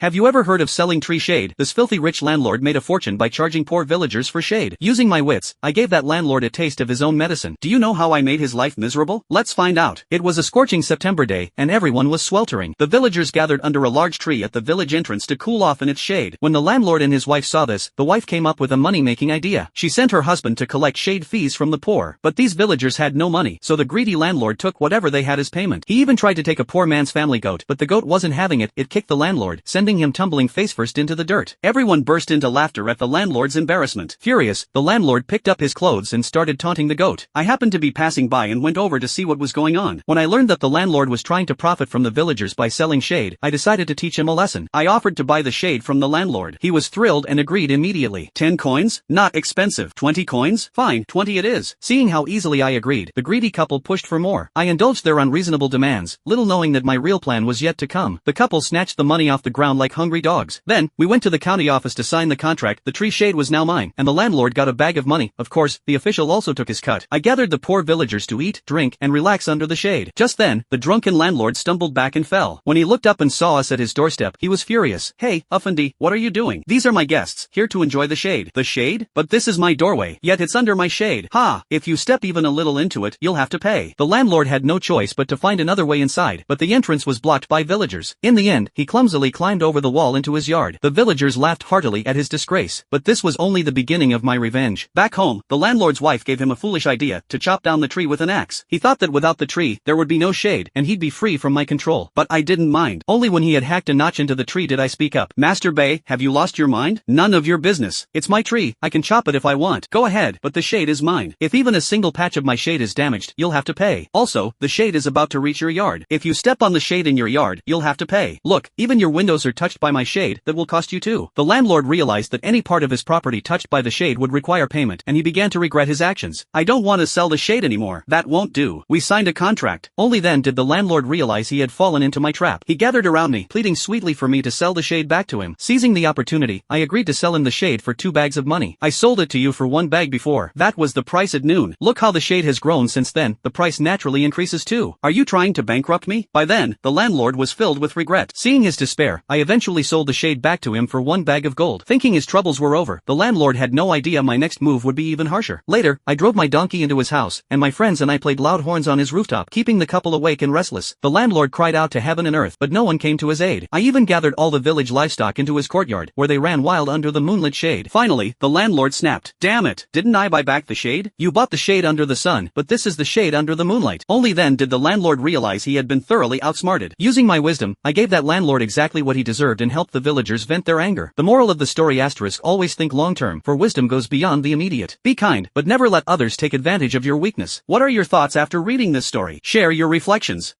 Have you ever heard of selling tree shade? This filthy rich landlord made a fortune by charging poor villagers for shade. Using my wits, I gave that landlord a taste of his own medicine. Do you know how I made his life miserable? Let's find out. It was a scorching September day, and everyone was sweltering. The villagers gathered under a large tree at the village entrance to cool off in its shade. When the landlord and his wife saw this, the wife came up with a money-making idea. She sent her husband to collect shade fees from the poor. But these villagers had no money, so the greedy landlord took whatever they had as payment. He even tried to take a poor man's family goat, but the goat wasn't having it. It kicked the landlord, sending him tumbling face-first into the dirt. Everyone burst into laughter at the landlord's embarrassment. Furious, the landlord picked up his clothes and started taunting the goat. I happened to be passing by and went over to see what was going on. When I learned that the landlord was trying to profit from the villagers by selling shade, I decided to teach him a lesson. I offered to buy the shade from the landlord. He was thrilled and agreed immediately. 10 coins? Not expensive. 20 coins? Fine, 20 it is. Seeing how easily I agreed, the greedy couple pushed for more. I indulged their unreasonable demands, little knowing that my real plan was yet to come. The couple snatched the money off the ground like hungry dogs. Then, we went to the county office to sign the contract. The tree shade was now mine, and the landlord got a bag of money. Of course, the official also took his cut. I gathered the poor villagers to eat, drink, and relax under the shade. Just then, the drunken landlord stumbled back and fell. When he looked up and saw us at his doorstep, he was furious. Hey, Effendi, what are you doing? These are my guests, here to enjoy the shade. The shade? But this is my doorway, yet it's under my shade. Ha! If you step even a little into it, you'll have to pay. The landlord had no choice but to find another way inside, but the entrance was blocked by villagers. In the end, he clumsily climbed over the wall into his yard. The villagers laughed heartily at his disgrace, but this was only the beginning of my revenge. Back home, the landlord's wife gave him a foolish idea to chop down the tree with an axe. He thought that without the tree, there would be no shade, and he'd be free from my control. But I didn't mind. Only when he had hacked a notch into the tree did I speak up. Master Bay, have you lost your mind? None of your business. It's my tree. I can chop it if I want. Go ahead, but the shade is mine. If even a single patch of my shade is damaged, you'll have to pay. Also, the shade is about to reach your yard. If you step on the shade in your yard, you'll have to pay. Look, even your windows are touched by my shade. That will cost you too. The landlord realized that any part of his property touched by the shade would require payment, and he began to regret his actions. I don't want to sell the shade anymore. That won't do. We signed a contract. Only then did the landlord realize he had fallen into my trap. He gathered around me, pleading sweetly for me to sell the shade back to him. Seizing the opportunity, I agreed to sell him the shade for 2 bags of money. I sold it to you for 1 bag before. That was the price at noon. Look how the shade has grown since then. The price naturally increases too. Are you trying to bankrupt me? By then, the landlord was filled with regret. Seeing his despair, I eventually sold the shade back to him for 1 bag of gold. Thinking his troubles were over, the landlord had no idea my next move would be even harsher. Later, I drove my donkey into his house, and my friends and I played loud horns on his rooftop, keeping the couple awake and restless. The landlord cried out to heaven and earth, but no one came to his aid. I even gathered all the village livestock into his courtyard, where they ran wild under the moonlit shade. Finally, the landlord snapped. Damn it! Didn't I buy back the shade? You bought the shade under the sun, but this is the shade under the moonlight. Only then did the landlord realize he had been thoroughly outsmarted. Using my wisdom, I gave that landlord exactly what he deserved and helped the villagers vent their anger. The moral of the story: always think long-term, for wisdom goes beyond the immediate. Be kind, but never let others take advantage of your weakness. What are your thoughts after reading this story? Share your reflections.